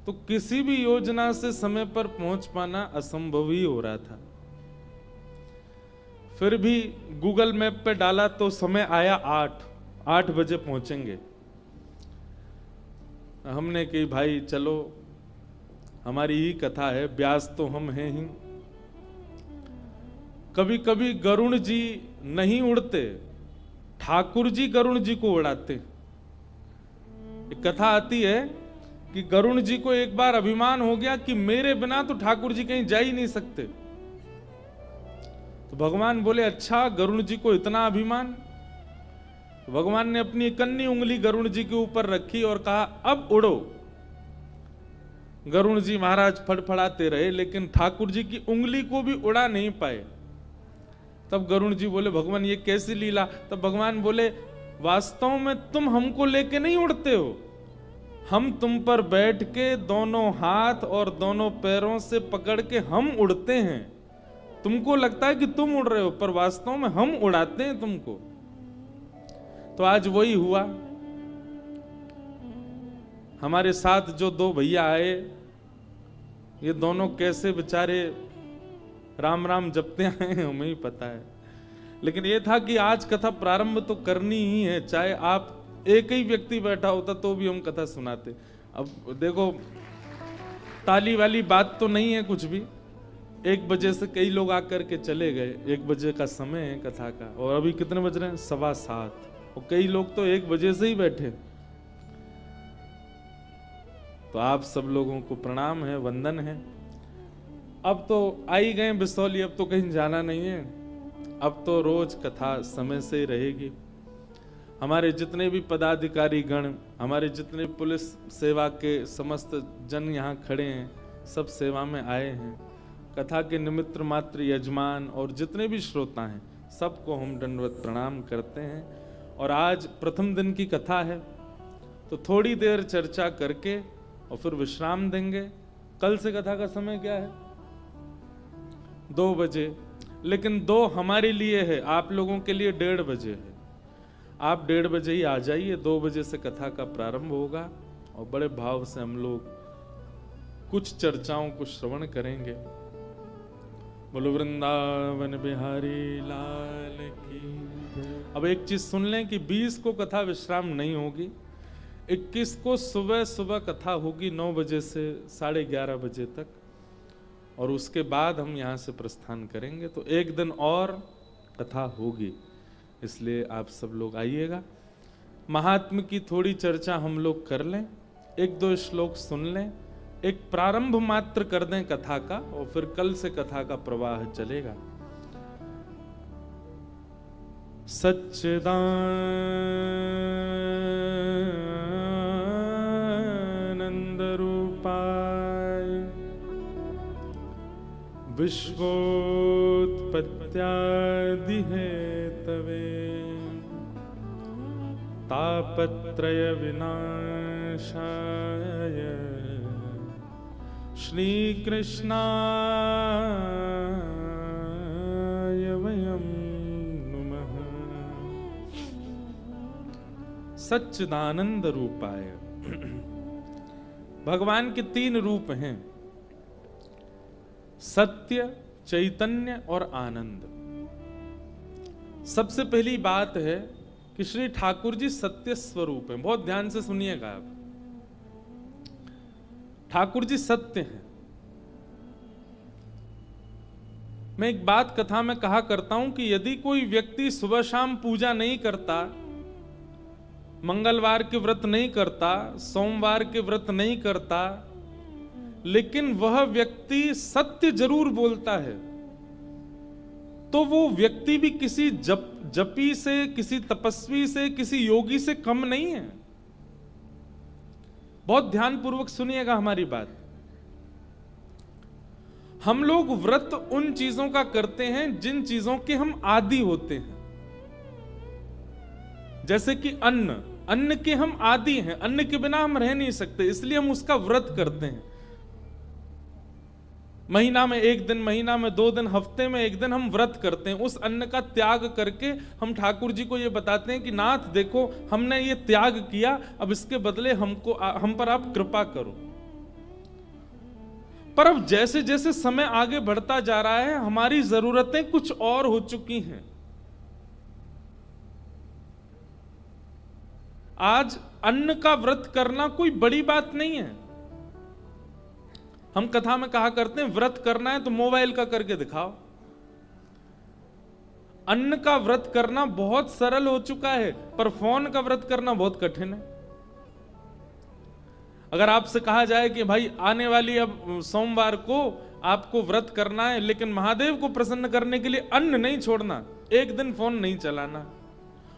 तो किसी भी योजना से समय पर पहुंच पाना असंभव ही हो रहा था। फिर भी गूगल मैप पे डाला तो समय आया 8 बजे पहुंचेंगे। हमने कही भाई चलो, हमारी ही कथा है, ब्यास तो हम हैं ही। कभी कभी गरुण जी नहीं उड़ते, ठाकुर जी गरुण जी को उड़ाते। एक कथा आती है कि गरुण जी को एक बार अभिमान हो गया कि मेरे बिना तो ठाकुर जी कहीं जा ही नहीं सकते। तो भगवान बोले अच्छा, गरुण जी को इतना अभिमान? तो भगवान ने अपनी इकन्नी उंगली गरुण जी के ऊपर रखी और कहा अब उड़ो। गरुण जी महाराज फड़फड़ाते रहे, लेकिन ठाकुर जी की उंगली को भी उड़ा नहीं पाए। तब गरुण जी बोले भगवान ये कैसी लीला? तब भगवान बोले वास्तव में तुम हमको लेके नहीं उड़ते हो, हम तुम पर बैठ के दोनों हाथ और दोनों पैरों से पकड़ के हम उड़ते हैं। तुमको लगता है कि तुम उड़ रहे हो, पर वास्तव में हम उड़ाते हैं तुमको। तो आज वही हुआ। हमारे साथ जो दो भैया आए, ये दोनों कैसे बेचारे राम राम जपते आए हैं हमें ही पता है। लेकिन ये था कि आज कथा प्रारंभ तो करनी ही है, चाहे आप एक ही व्यक्ति बैठा होता तो भी हम कथा सुनाते। अब देखो ताली वाली बात तो नहीं है कुछ भी। 1 बजे से कई लोग आकर के चले गए, 1 बजे का समय है कथा का, और अभी कितने बज रहे हैं? 7:15, और कई लोग तो 1 बजे से ही बैठे। तो आप सब लोगों को प्रणाम है, वंदन है। अब तो आ ही गए बिसौली, अब तो कहीं जाना नहीं है। अब तो रोज कथा समय से ही रहेगी। हमारे जितने भी पदाधिकारी गण, हमारे जितने पुलिस सेवा के समस्त जन यहाँ खड़े हैं, सब सेवा में आए हैं। कथा के निमित्त मात्र यजमान और जितने भी श्रोता हैं, सबको हम दंडवत प्रणाम करते हैं। और आज प्रथम दिन की कथा है, तो थोड़ी देर चर्चा करके और फिर विश्राम देंगे। कल से कथा का समय क्या है? 2 बजे, लेकिन 2 हमारे लिए है, आप लोगों के लिए 1:30 बजे है। आप 1:30 बजे ही आ जाइए, 2 बजे से कथा का प्रारंभ होगा और बड़े भाव से हम लोग कुछ चर्चाओं को श्रवण करेंगे। बोलो वृंदावन बिहारी लाल की। अब एक चीज सुन लें कि 20 को कथा विश्राम नहीं होगी, 21 को सुबह सुबह कथा होगी 9 बजे से 11:30 बजे तक, और उसके बाद हम यहाँ से प्रस्थान करेंगे। तो 1 दिन और कथा होगी, इसलिए आप सब लोग आइएगा। महात्म की थोड़ी चर्चा हम लोग कर लें, 1-2 श्लोक सुन लें, एक प्रारंभ मात्र कर दें कथा का, और फिर कल से कथा का प्रवाह चलेगा। सच्चिदानंद रूपाय विश्वोत्पत्त्यादि हेतवे तापत्रय विनाशाय श्री कृष्णाय वयं नमः। सच्चिदानंद रूपाय। भगवान के 3 रूप हैं, सत्य, चैतन्य और आनंद। सबसे पहली बात है कि श्री ठाकुर जी सत्य स्वरूप हैं। बहुत ध्यान से सुनिएगा आप, ठाकुर जी सत्य हैं। मैं एक बात कथा में कहा करता हूं कि यदि कोई व्यक्ति सुबह शाम पूजा नहीं करता, मंगलवार के व्रत नहीं करता, सोमवार के व्रत नहीं करता, लेकिन वह व्यक्ति सत्य जरूर बोलता है, तो वो व्यक्ति भी किसी जपी से, किसी तपस्वी से, किसी योगी से कम नहीं है। बहुत ध्यानपूर्वक सुनिएगा हमारी बात। हम लोग व्रत उन चीजों का करते हैं जिन चीजों के हम आदी होते हैं। जैसे कि अन्न के हम आदी हैं, अन्न के बिना हम रह नहीं सकते, इसलिए हम उसका व्रत करते हैं। महीना में 1 दिन, महीना में 2 दिन, हफ्ते में 1 दिन हम व्रत करते हैं। उस अन्न का त्याग करके हम ठाकुर जी को ये बताते हैं कि नाथ देखो, हमने ये त्याग किया, अब इसके बदले हम पर आप कृपा करो। पर अब जैसे जैसे समय आगे बढ़ता जा रहा है, हमारी जरूरतें कुछ और हो चुकी हैं। आज अन्न का व्रत करना कोई बड़ी बात नहीं है। हम कथा में कहा करते हैं, व्रत करना है तो मोबाइल का करके दिखाओ। अन्न का व्रत करना बहुत सरल हो चुका है, पर फोन का व्रत करना बहुत कठिन है। अगर आपसे कहा जाए कि भाई आने वाली अब सोमवार को आपको व्रत करना है, लेकिन महादेव को प्रसन्न करने के लिए अन्न नहीं छोड़ना, एक दिन फोन नहीं चलाना,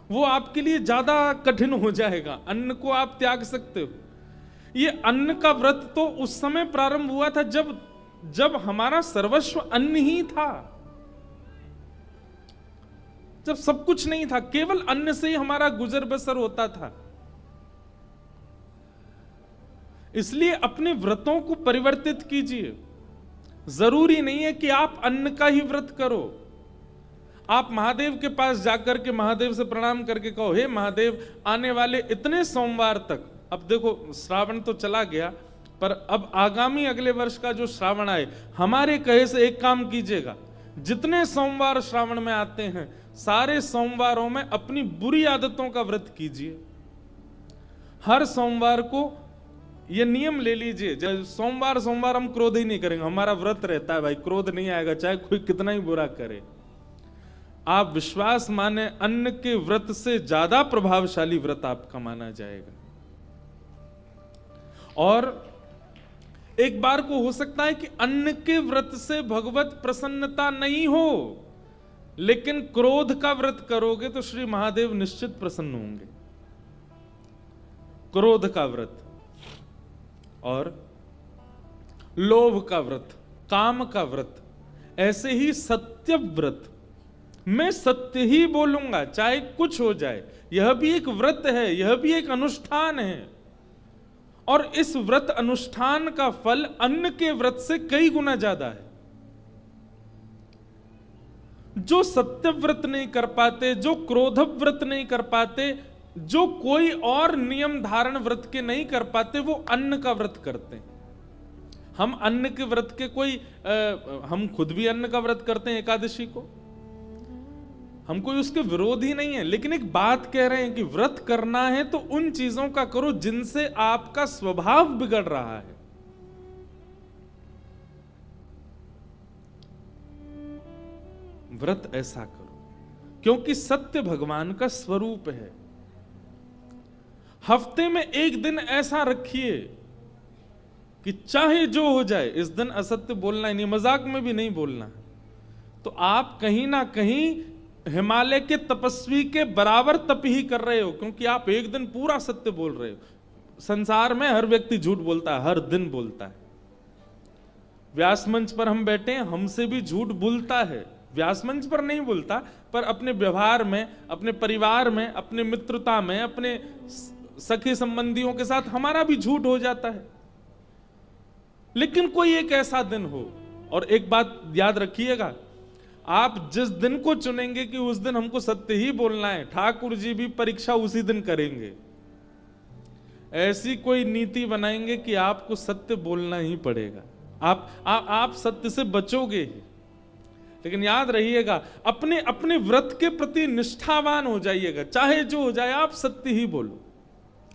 वो आपके लिए ज्यादा कठिन हो जाएगा। अन्न को आप त्याग सकते हो। ये अन्न का व्रत तो उस समय प्रारंभ हुआ था जब हमारा सर्वस्व अन्न ही था, जब सब कुछ नहीं था, केवल अन्न से ही हमारा गुजर बसर होता था। इसलिए अपने व्रतों को परिवर्तित कीजिए। जरूरी नहीं है कि आप अन्न का ही व्रत करो। आप महादेव के पास जाकर के महादेव से प्रणाम करके कहो, हे महादेव, आने वाले इतने सोमवार तक, अब देखो श्रावण तो चला गया, पर अब आगामी अगले वर्ष का जो श्रावण आए, हमारे कहे से एक काम कीजिएगा, जितने सोमवार श्रावण में आते हैं सारे सोमवारों में अपनी बुरी आदतों का व्रत कीजिए। हर सोमवार को ये नियम ले लीजिए, सोमवार सोमवार हम क्रोध ही नहीं करेंगे, हमारा व्रत रहता है भाई, क्रोध नहीं आएगा चाहे कोई कितना ही बुरा करे। आप विश्वास माने, अन्न के व्रत से ज्यादा प्रभावशाली व्रत आपका माना जाएगा। और एक बार को हो सकता है कि अन्न के व्रत से भगवत प्रसन्नता नहीं हो, लेकिन क्रोध का व्रत करोगे तो श्री महादेव निश्चित प्रसन्न होंगे। क्रोध का व्रत और लोभ का व्रत, काम का व्रत, ऐसे ही सत्य व्रत, मैं सत्य ही बोलूंगा चाहे कुछ हो जाए, यह भी एक व्रत है, यह भी एक अनुष्ठान है। और इस व्रत अनुष्ठान का फल अन्न के व्रत से कई गुना ज्यादा है। जो सत्य व्रत नहीं कर पाते, जो क्रोध व्रत नहीं कर पाते, जो कोई और नियम धारण व्रत के नहीं कर पाते, वो अन्न का व्रत करते हैं। हम अन्न के व्रत के हम खुद भी अन्न का व्रत करते हैं एकादशी को, हम कोई उसके विरोध ही नहीं है, लेकिन एक बात कह रहे हैं कि व्रत करना है तो उन चीजों का करो जिनसे आपका स्वभाव बिगड़ रहा है। व्रत ऐसा करो क्योंकि सत्य भगवान का स्वरूप है। हफ्ते में एक दिन ऐसा रखिए कि चाहे जो हो जाए, इस दिन असत्य बोलना ही नहीं, मजाक में भी नहीं बोलना, तो आप कहीं ना कहीं हिमालय के तपस्वी के बराबर तप ही कर रहे हो, क्योंकि आप एक दिन पूरा सत्य बोल रहे हो। संसार में हर व्यक्ति झूठ बोलता है, हर दिन बोलता है। व्यास मंच पर हम बैठे हैं, हमसे भी झूठ बोलता है। व्यास मंच पर नहीं बोलता, पर अपने व्यवहार में, अपने परिवार में, अपने मित्रता में, अपने सखे संबंधियों के साथ हमारा भी झूठ हो जाता है। लेकिन कोई एक ऐसा दिन हो, और एक बात याद रखिएगा, आप जिस दिन को चुनेंगे कि उस दिन हमको सत्य ही बोलना है, ठाकुर जी भी परीक्षा उसी दिन करेंगे। ऐसी कोई नीति बनाएंगे कि आपको सत्य बोलना ही पड़ेगा। आप सत्य से बचोगे ही, लेकिन याद रहिएगा, अपने अपने व्रत के प्रति निष्ठावान हो जाइएगा, चाहे जो हो जाए आप सत्य ही बोलो।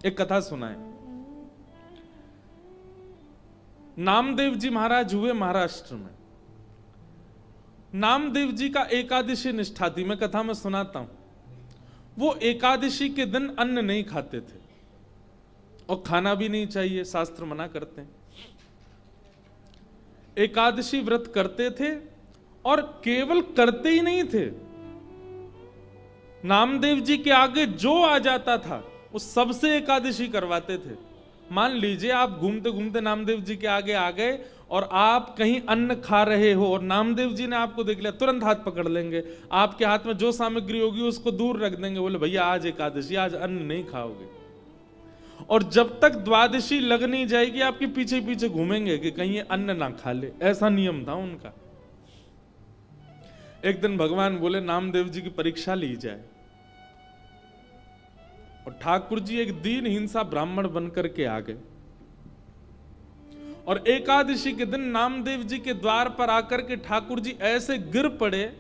एक कथा सुनाए, नामदेव जी महाराज हुए महाराष्ट्र में। नामदेव जी का एकादशी निष्ठा थी, मैं कथा में सुनाता हूं। वो एकादशी के दिन अन्न नहीं खाते थे, और खाना भी नहीं चाहिए, शास्त्र मना करते हैं। एकादशी व्रत करते थे, और केवल करते ही नहीं थे, नामदेव जी के आगे जो आ जाता था वो सबसे एकादशी करवाते थे। मान लीजिए आप घूमते घूमते नामदेव जी के आगे आ गए, और आप कहीं अन्न खा रहे हो, और नामदेव जी ने आपको देख लिया, तुरंत हाथ पकड़ लेंगे, आपके हाथ में जो सामग्री होगी उसको दूर रख देंगे, बोले भैया आज एकादशी, आज अन्न नहीं खाओगे। और जब तक द्वादशी लग नहीं जाएगी आपके पीछे पीछे घूमेंगे कि कहीं ये अन्न ना खा ले। ऐसा नियम था उनका। एक दिन भगवान बोले नामदेव जी की परीक्षा ली जाए, और ठाकुर जी एक दीन हिंसा ब्राह्मण बनकर के आ गए, और एकादशी के दिन नामदेव जी के द्वार पर आकर के ठाकुर जी ऐसे गिर पड़े।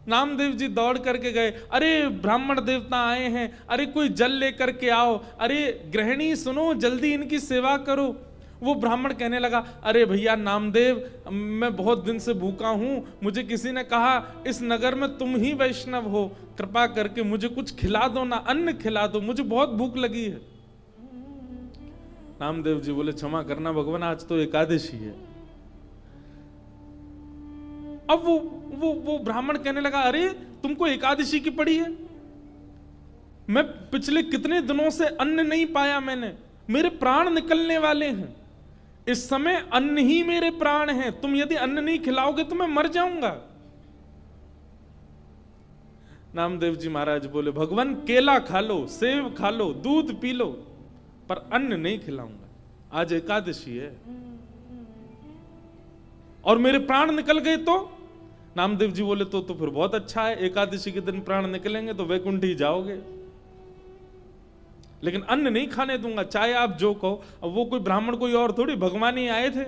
नामदेव जी दौड़ करके गए, अरे ब्राह्मण देवता आए हैं, अरे कोई जल लेकर के आओ, अरे गृहिणी सुनो जल्दी इनकी सेवा करो। वो ब्राह्मण कहने लगा, अरे भैया नामदेव, मैं बहुत दिन से भूखा हूं, मुझे किसी ने कहा इस नगर में तुम ही वैष्णव हो, कृपा करके मुझे कुछ खिला दो ना, अन्न खिला दो, मुझे बहुत भूख लगी है। नामदेव जी बोले, क्षमा करना भगवान, आज तो एकादशी है। अब वो ब्राह्मण कहने लगा, अरे तुमको एकादशी की पड़ी है? मैं पिछले कितने दिनों से अन्न नहीं पाया मैंने, मेरे प्राण निकलने वाले हैं, इस समय अन्न ही मेरे प्राण हैं, तुम यदि अन्न नहीं खिलाओगे तो मैं मर जाऊंगा। नामदेव जी महाराज बोले, भगवान केला खा लो, सेब खा लो, दूध पी लो, पर अन्न नहीं खिलाऊंगा, आज एकादशी है। और मेरे प्राण निकल गए तो? नामदेव जी बोले, तो फिर बहुत अच्छा है, एकादशी के दिन प्राण निकलेंगे तो वैकुंठ ही जाओगे, लेकिन अन्न नहीं खाने दूंगा, चाहे आप जो कहो। अब वो कोई ब्राह्मण कोई और थोड़ी, भगवान ही आए थे।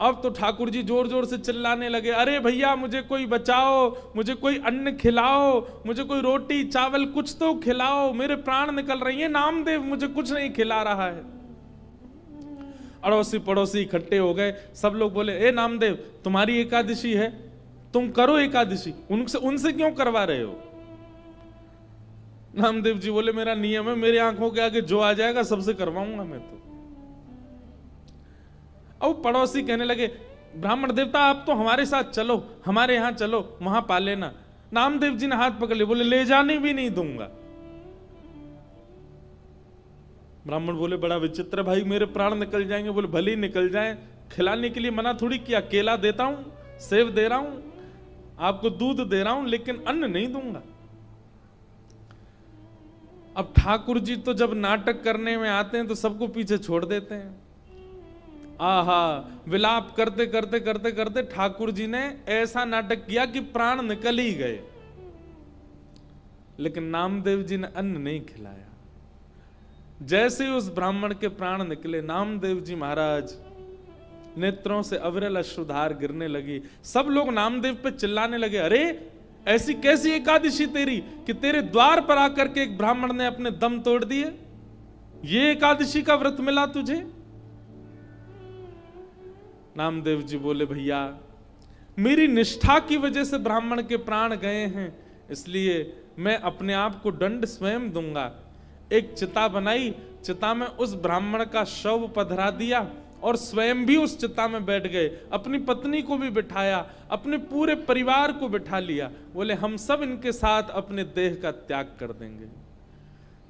अब तो ठाकुर जी जोर जोर से चिल्लाने लगे, अरे भैया मुझे कोई बचाओ, मुझे कोई अन्न खिलाओ, मुझे कोई रोटी चावल कुछ तो खिलाओ, मेरे प्राण निकल रही है, नामदेव मुझे कुछ नहीं खिला रहा है। अड़ोसी पड़ोसी इकट्ठे हो गए, सब लोग बोले, ए नामदेव तुम्हारी एकादशी है, तुम करो एकादशी, उनसे क्यों करवा रहे हो? नामदेव जी बोले, मेरा नियम है, मेरे आंखों के आगे जो आ जाएगा सबसे करवाऊंगा मैं तो। अब पड़ोसी कहने लगे, ब्राह्मण देवता आप तो हमारे साथ चलो, हमारे यहां चलो, वहां पा लेना। नामदेव जी ने हाथ पकड़ लिया, बोले ले जाने भी नहीं दूंगा। ब्राह्मण बोले, बड़ा विचित्र भाई, मेरे प्राण निकल जाएंगे। बोले भले ही निकल जाएं, खिलाने के लिए मना थोड़ी किया, केला देता हूं, सेब दे रहा हूं, आपको दूध दे रहा हूं, लेकिन अन्न नहीं दूंगा। अब ठाकुर जी तो जब नाटक करने में आते हैं तो सबको पीछे छोड़ देते हैं। आहा, विलाप करते करते करते करते ठाकुर जी ने ऐसा नाटक किया कि प्राण निकल ही गए, लेकिन नामदेव जी ने अन्न नहीं खिलाया। जैसे ही उस ब्राह्मण के प्राण निकले, नामदेव जी महाराज नेत्रों से अविरल अश्रुधार गिरने लगी। सब लोग नामदेव पे चिल्लाने लगे, अरे ऐसी कैसी एकादशी तेरी कि तेरे द्वार पर आकर के एक ब्राह्मण ने अपने दम तोड़ दिए, ये एकादशी का व्रत मिला तुझे? नामदेव जी बोले, भैया मेरी निष्ठा की वजह से ब्राह्मण के प्राण गए हैं, इसलिए मैं अपने आप को दंड स्वयं दूंगा। एक चिता बनाई, चिता में उस ब्राह्मण का शव पधरा दिया और स्वयं भी उस चिता में बैठ गए, अपनी पत्नी को भी बिठाया, अपने पूरे परिवार को बिठा लिया। बोले हम सब इनके साथ अपने देह का त्याग कर देंगे।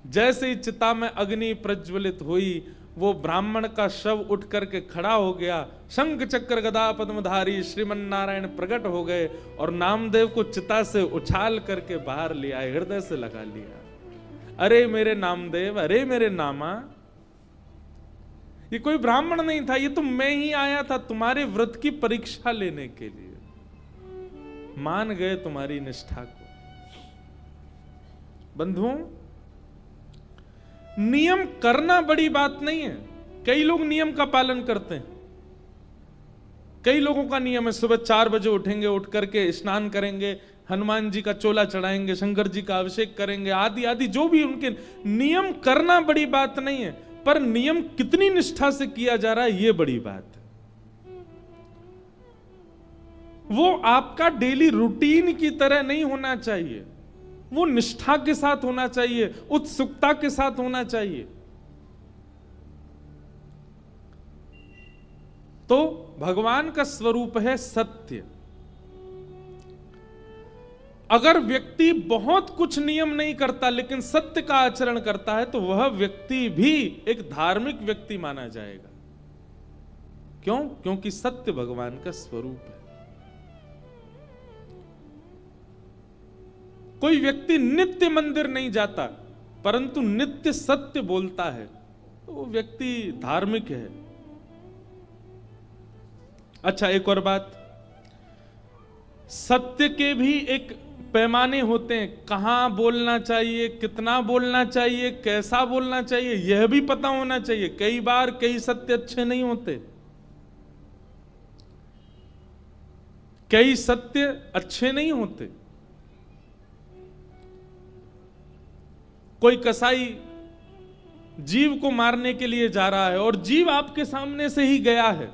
जैसे ही चिता में अग्नि प्रज्वलित हुई, वो ब्राह्मण का शव उठ करके खड़ा हो गया, शंख चक्र गदा पद्मधारी श्रीमन नारायण प्रकट हो गए और नामदेव को चिता से उछाल करके बाहर ले आए, हृदय से लगा लिया। अरे मेरे नामदेव, अरे मेरे नामा, ये कोई ब्राह्मण नहीं था, ये तो मैं ही आया था तुम्हारे व्रत की परीक्षा लेने के लिए। मान गए तुम्हारी निष्ठा को। बंधुओं, नियम करना बड़ी बात नहीं है। कई लोग नियम का पालन करते हैं। कई लोगों का नियम है सुबह 4 बजे उठेंगे, उठ करके स्नान करेंगे, हनुमान जी का चोला चढ़ाएंगे, शंकर जी का अभिषेक करेंगे, आदि आदि जो भी उनके नियम करना बड़ी बात नहीं है, पर नियम कितनी निष्ठा से किया जा रहा है ये बड़ी बात है। वो आपका डेली रूटीन की तरह नहीं होना चाहिए, वो निष्ठा के साथ होना चाहिए, उत्सुकता के साथ होना चाहिए। तो भगवान का स्वरूप है सत्य। अगर व्यक्ति बहुत कुछ नियम नहीं करता लेकिन सत्य का आचरण करता है तो वह व्यक्ति भी एक धार्मिक व्यक्ति माना जाएगा। क्यों? क्योंकि सत्य भगवान का स्वरूप है। कोई व्यक्ति नित्य मंदिर नहीं जाता परंतु नित्य सत्य बोलता है तो वो व्यक्ति धार्मिक है। अच्छा, एक और बात, सत्य के भी एक पैमाने होते हैं, कहाँ बोलना चाहिए, कितना बोलना चाहिए, कैसा बोलना चाहिए, यह भी पता होना चाहिए। कई बार कई सत्य अच्छे नहीं होते, कई सत्य अच्छे नहीं होते। कोई कसाई जीव को मारने के लिए जा रहा है और जीव आपके सामने से ही गया है।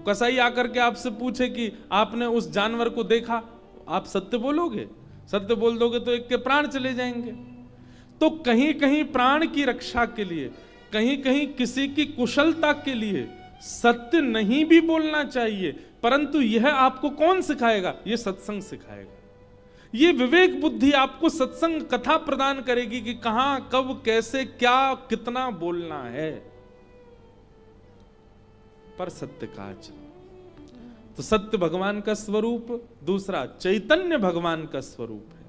कसाई आकर के आपसे पूछे कि आपने उस जानवर को देखा, आप सत्य बोलोगे? सत्य बोल दोगे तो एक के प्राण चले जाएंगे। तो कहीं कहीं प्राण की रक्षा के लिए, कहीं कहीं किसी की कुशलता के लिए सत्य नहीं भी बोलना चाहिए, परंतु यह आपको कौन सिखाएगा? यह सत्संग सिखाएगा। ये विवेक बुद्धि आपको सत्संग कथा प्रदान करेगी कि कहां, कब, कैसे, क्या, कितना बोलना है। पर सत्य का आचरण, तो सत्य भगवान का स्वरूप, दूसरा चैतन्य भगवान का स्वरूप है।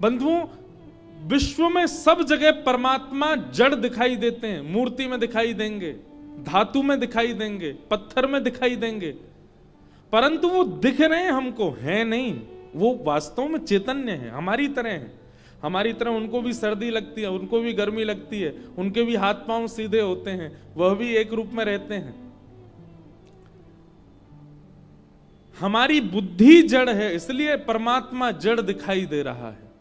बंधुओं, विश्व में सब जगह परमात्मा जड़ दिखाई देते हैं, मूर्ति में दिखाई देंगे, धातु में दिखाई देंगे, पत्थर में दिखाई देंगे, परंतु वो दिख रहे हैं हमको, है नहीं। वो वास्तव में चैतन्य है, हमारी तरह है। हमारी तरह उनको भी सर्दी लगती है, उनको भी गर्मी लगती है, उनके भी हाथ पांव सीधे होते हैं, वह भी एक रूप में रहते हैं। हमारी बुद्धि जड़ है, इसलिए परमात्मा जड़ दिखाई दे रहा है।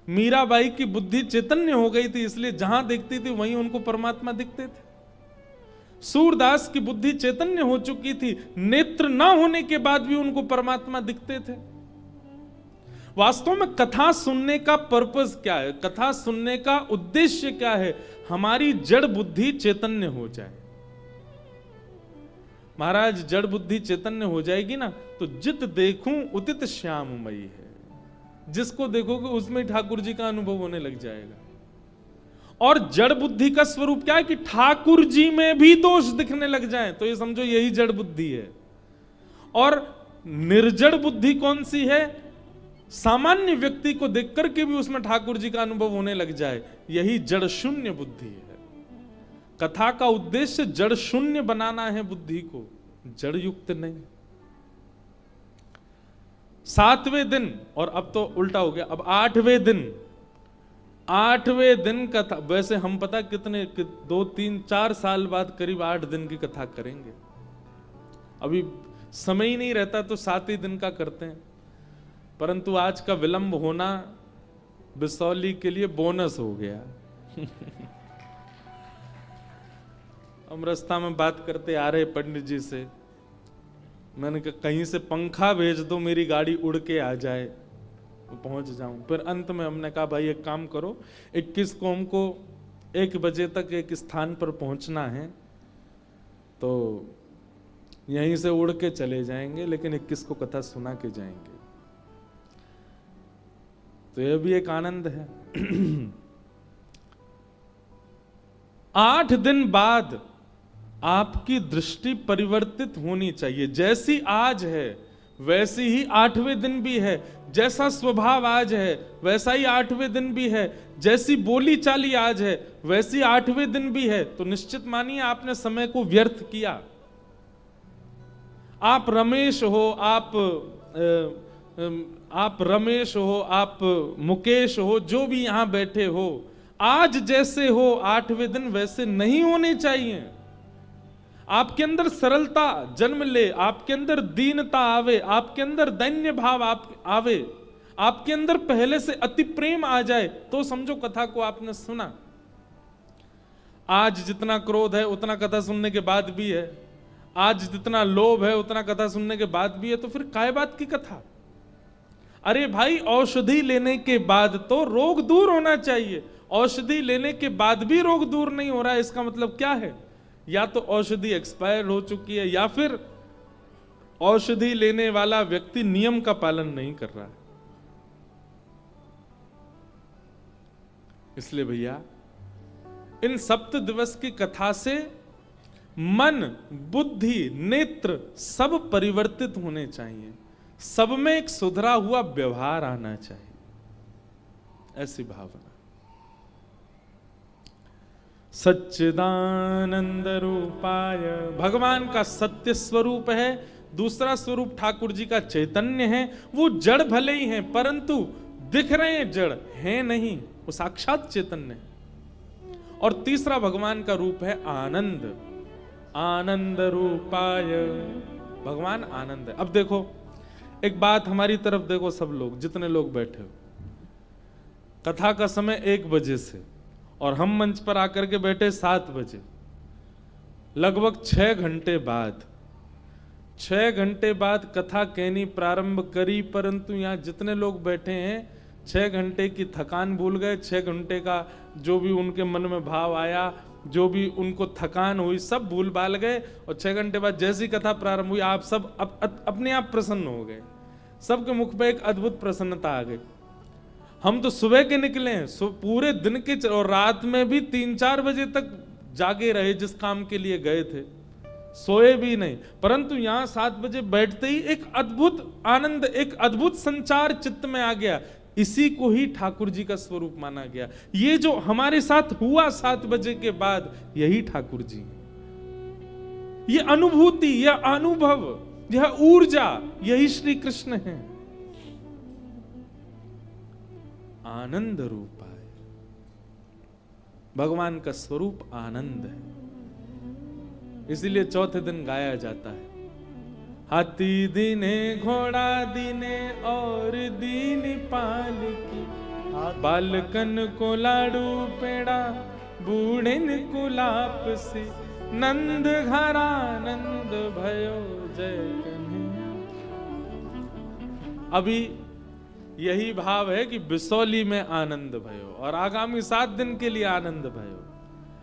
मीराबाई की बुद्धि चैतन्य हो गई थी, इसलिए जहां देखती थी वहीं उनको परमात्मा दिखते थे। सूरदास की बुद्धि चैतन्य हो चुकी थी, नेत्र ना होने के बाद भी उनको परमात्मा दिखते थे। वास्तव में कथा सुनने का पर्पस क्या है? कथा सुनने का उद्देश्य क्या है? हमारी जड़ बुद्धि चैतन्य हो जाए। महाराज, जड़ बुद्धि चैतन्य हो जाएगी ना, तो जित देखूं उदित श्याममयी है। जिसको देखोगे उसमें ठाकुर जी का अनुभव होने लग जाएगा। और जड़ बुद्धि का स्वरूप क्या है कि ठाकुर जी में भी दोष दिखने लग जाए, तो ये समझो यही जड़ बुद्धि है। और निर्जड़ बुद्धि कौन सी है? सामान्य व्यक्ति को देख करके भी उसमें ठाकुर जी का अनुभव होने लग जाए, यही जड़ शून्य बुद्धि है। कथा का उद्देश्य जड़ शून्य बनाना है बुद्धि को, जड़ युक्त नहीं। 7वें दिन, और अब तो उल्टा हो गया, अब 8वें दिन कथा। वैसे हम पता कितने 2, 3, 4 साल बाद करीब 8 दिन की कथा करेंगे। अभी समय ही नहीं रहता तो 7 ही दिन का करते हैं, परंतु आज का विलंब होना बिसौली के लिए बोनस हो गया। हम रास्ता में बात करते आ रहे पंडित जी से, मैंने कहा कहीं से पंखा भेज दो, मेरी गाड़ी उड़ के आ जाए, पहुंच जाऊं। फिर अंत में हमने कहा भाई एक काम करो, 21 को हमको 1 बजे तक एक स्थान पर पहुंचना है, तो यहीं से उड़ के चले जाएंगे, लेकिन 21 को कथा सुना के जाएंगे। तो यह भी एक आनंद है। 8 दिन बाद आपकी दृष्टि परिवर्तित होनी चाहिए। जैसी आज है वैसी ही 8वें दिन भी है, जैसा स्वभाव आज है वैसा ही 8वें दिन भी है, जैसी बोली चाली आज है वैसी 8वें दिन भी है। तो निश्चित मानिए आपने समय को व्यर्थ किया। आप रमेश हो, आप रमेश हो, आप मुकेश हो, जो भी यहां बैठे हो, आज जैसे हो 8वें दिन वैसे नहीं होने चाहिए। आपके अंदर सरलता जन्म ले, आपके अंदर दीनता आवे, आपके अंदर दैन्य भाव आवे, आपके अंदर पहले से अति प्रेम आ जाए, तो समझो कथा को आपने सुना। आज जितना क्रोध है उतना कथा सुनने के बाद भी है, आज जितना लोभ है उतना कथा सुनने के बाद भी है, तो फिर काय बात की कथा? अरे भाई, औषधि लेने के बाद तो रोग दूर होना चाहिए। औषधि लेने के बाद भी रोग दूर नहीं हो रहा है, इसका मतलब क्या है? या तो औषधि एक्सपायर हो चुकी है, या फिर औषधि लेने वाला व्यक्ति नियम का पालन नहीं कर रहा है। इसलिए भैया, इन सप्त दिवस की कथा से मन, बुद्धि, नेत्र सब परिवर्तित होने चाहिए, सब में एक सुधरा हुआ व्यवहार आना चाहिए, ऐसी भावना। सच्चिदानंद रूपाय, भगवान का सत्य स्वरूप है, दूसरा स्वरूप ठाकुर जी का चैतन्य है। वो जड़ भले ही हैं परंतु दिख रहे हैं, जड़ हैं नहीं, वो साक्षात चैतन्य है। और तीसरा भगवान का रूप है आनंद, आनंद रूपाय, भगवान आनंद है। अब देखो एक बात, हमारी तरफ देखो सब लोग, जितने लोग बैठे हो, कथा का समय 1 बजे से और हम मंच पर आकर के बैठे 7 बजे, लगभग 6 घंटे बाद, 6 घंटे बाद कथा कहनी प्रारंभ करी, परंतु यहाँ जितने लोग बैठे हैं 6 घंटे की थकान भूल गए, 6 घंटे का जो भी उनके मन में भाव आया, जो भी उनको थकान हुई, सब भूल भाल गए। और 6 घंटे बाद जैसी कथा प्रारंभ हुई, आप सब अपने आप प्रसन्न हो गए, सबके मुख पे एक अद्भुत प्रसन्नता आ गई। हम तो सुबह के निकले हैं, पूरे दिन के और रात में भी 3-4 बजे तक जागे रहे, जिस काम के लिए गए थे, सोए भी नहीं। परंतु यहां 7 बजे बैठते ही एक अद्भुत आनंद, एक अद्भुत संचार चित्त में आ गया। इसी को ही ठाकुर जी का स्वरूप माना गया। ये जो हमारे साथ हुआ 7 बजे के बाद, यही ठाकुर जी है। ये अनुभूति, यह अनुभव, यह ऊर्जा, यही श्री कृष्ण है। आनंद रूप है, भगवान का स्वरूप आनंद है। इसीलिए चौथे दिन गाया जाता है, हाथी दीने घोड़ा दीने और दीन पालकी, बालकन को लाडू पेड़ा बूढ़िन को लापसी, नंद घरा नंद भयो जय कन्हैया। अभी यही भाव है कि बिसौली में आनंद भयो और आगामी 7 दिन के लिए आनंद भयो।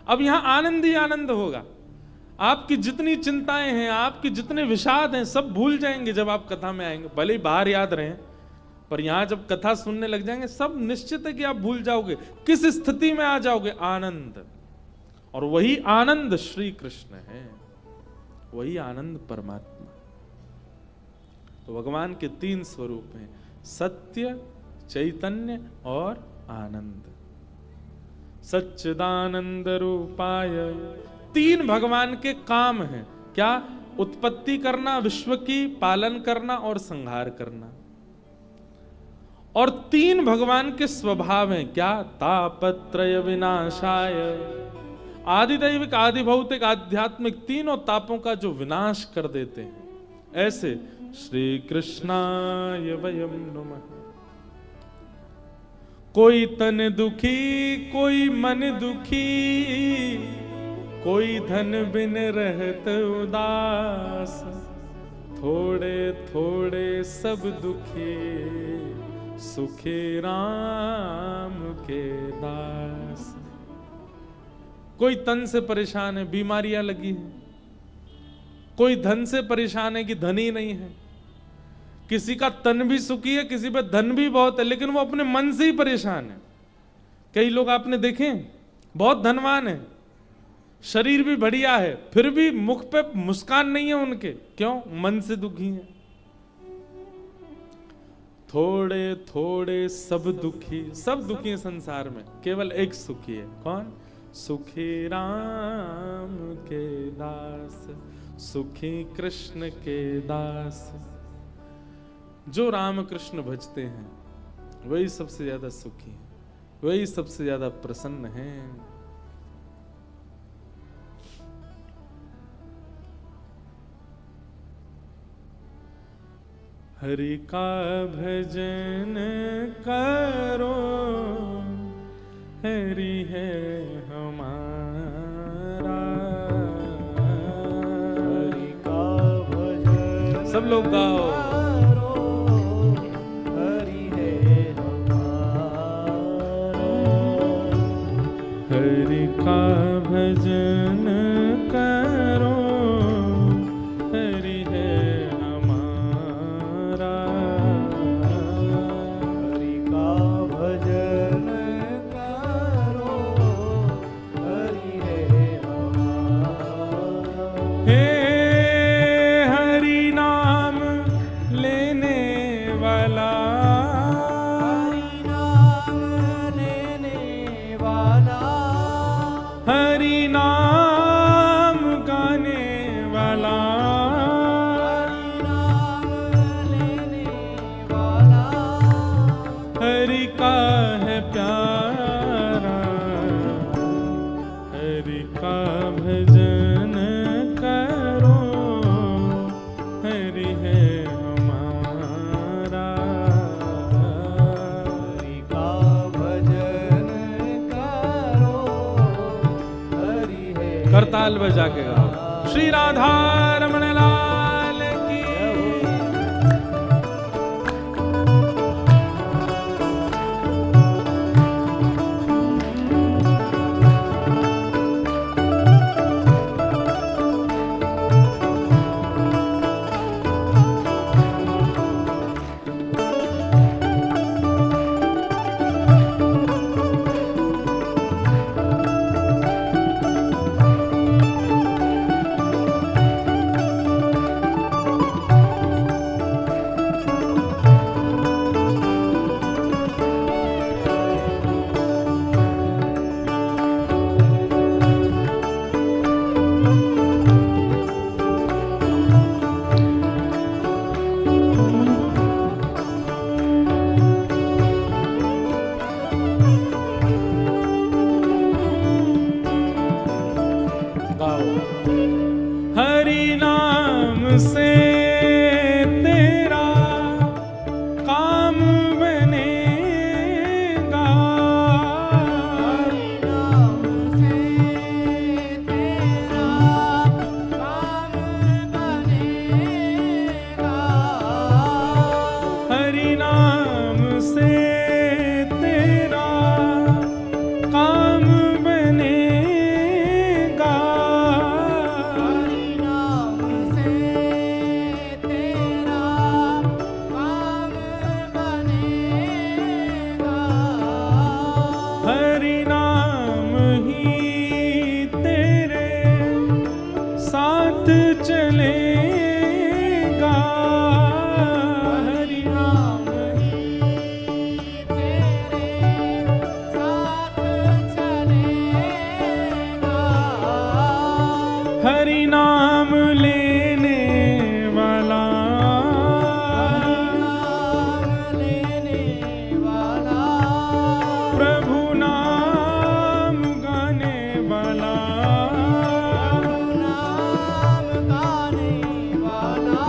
अब यहां आनंद ही आनंद होगा। आपकी जितनी चिंताएं हैं, आपके जितने विषाद हैं, सब भूल जाएंगे जब आप कथा में आएंगे। भले ही बाहर याद रहें, पर यहां जब कथा सुनने लग जाएंगे, सब निश्चित है कि आप भूल जाओगे। किस स्थिति में आ जाओगे? आनंद। और वही आनंद श्री कृष्ण है, वही आनंद परमात्मा। तो भगवान के 3 स्वरूप हैं, सत्य, चैतन्य और आनंद। सच्चिदानंद रूपाय। 3 भगवान के काम हैं, क्या? उत्पत्ति करना, विश्व की पालन करना और संहार करना। और 3 भगवान के स्वभाव हैं, क्या? तापत्रय विनाशाय। आदिदैविक, आदि भौतिक, आध्यात्मिक, तीनों तापों का जो विनाश कर देते हैं, ऐसे श्री कृष्णाय वयम नमः। कोई तन दुखी, कोई मन दुखी, कोई धन बिन रहत उदास, थोड़े थोड़े सब दुखी, सुखी राम के दास। कोई तन से परेशान है, बीमारियां लगी हैं। कोई धन से परेशान है कि धन ही नहीं है। किसी का तन भी सुखी है, किसी पे धन भी बहुत है, लेकिन वो अपने मन से ही परेशान है। कई लोग आपने देखे बहुत धनवान है, शरीर भी बढ़िया है, फिर भी मुख पे मुस्कान नहीं है उनके। क्यों? मन से दुखी है। थोड़े थोड़े सब दुखी, सब दुखी है संसार में, केवल एक सुखी है। कौन? सुखी राम के दास, सुखी कृष्ण के दास। जो राम कृष्ण भजते हैं वही सबसे ज्यादा सुखी है, वही सबसे ज्यादा प्रसन्न है। हरि का भजन करो, हरि है हमारा। हरि का भजन सब लोग गाओ, हरि है हमारा। हरि का भजन करो, हरि है हमारा। हरि का भजन करो, हरि है हमारा। हे हरि नाम लेने वाला, हरि नाम लेने वाला, हरि नाम गाने वाला, हरि करताल बजा के गाओ। श्री राधा रमण लाल की। हरि नाम से तेरा काम बनेगा। हरि नाम से तेरा काम बनेगा। हरि नाम से तेरा काम बनेगा। हरि नाम से तेरा काम बनेगा। हरि नाम ही तेरे साथ चलेगा। हरि नाम ही तेरे साथ चलेगा। हरि नाम लेने वाला। नाम लेने वाला। प्रभु नाम गाने वाला। नाम गाने वाला।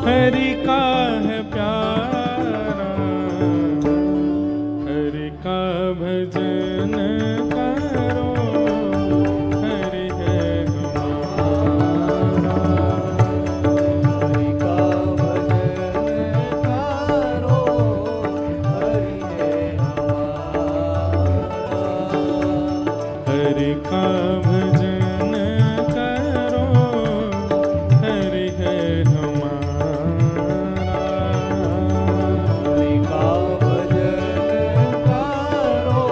हरि का है प्यारा। हरि का भजन करो। हरि है हमारा। हरि का भजन करो। हरि है हमारा। हरि का भजन करो। हरि है हमारा। हरि का भजन करो।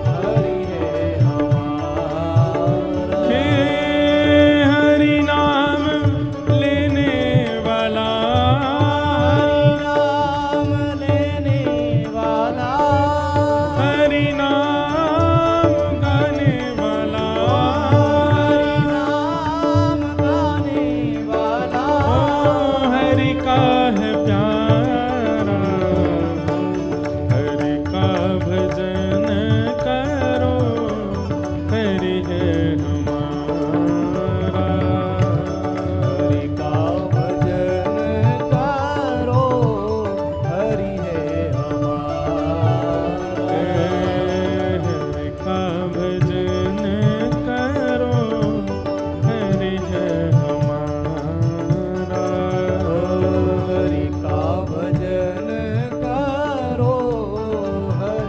हरि है हमारा। हे हरि नाम लेने वाला। नाम लेने वाला। हरि नाम गाने वाला। नाम गाने वाला। ओ हरि का है प्यारा। हरि का भजन करो। हरि है हमारा। हरि का भजन करो। हरि है हमारा। हरि का भजन करो। हरि है हमारा। हरि का भजन करो। हरि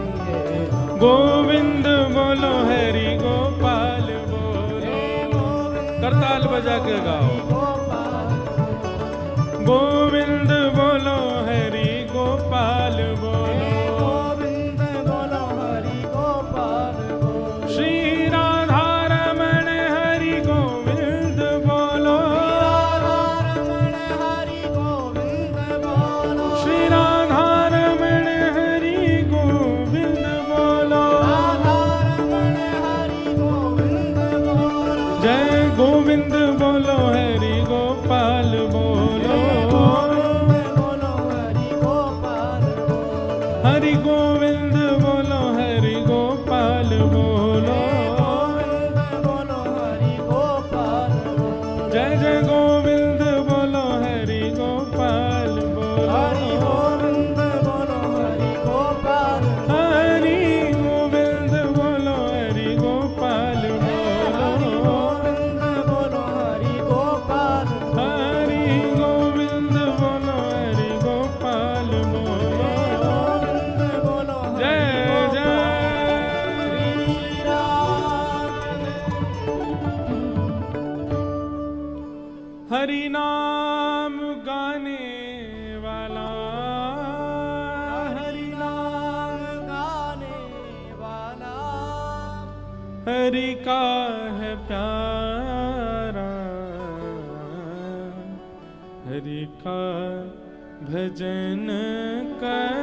है हमारा। गोविंद बोलो हरि गोपाल बोलो। करताल बजा के गाओ। गोविंद बोलो हरि गोपाल बोलो। गोविंद बोलो हरि गोपाल बोलो। श्री राधा रमण हरि गोविंद बोलो। रमण हरि गोविंद बोलो। श्री राधा रमण हरि गोविंद बोलो। रमण हरि गोविंद बोलो। जय गोविंद बोलो हरि गोपाल बोलो। बोलो हरि गोपाल बोलो। हरि गोविंद बोलो हरि गोपाल बोलो। बोलो हरि गोपाल बोलो। जय जय गोविंद बोलो हरि गोपाल बोलो। हरि गोविंद बोलो हरि गोपाल। हरि गोविंद बोलो हरि गोपाल बोलो। हरि का है प्यारा, हरि का भजन कर।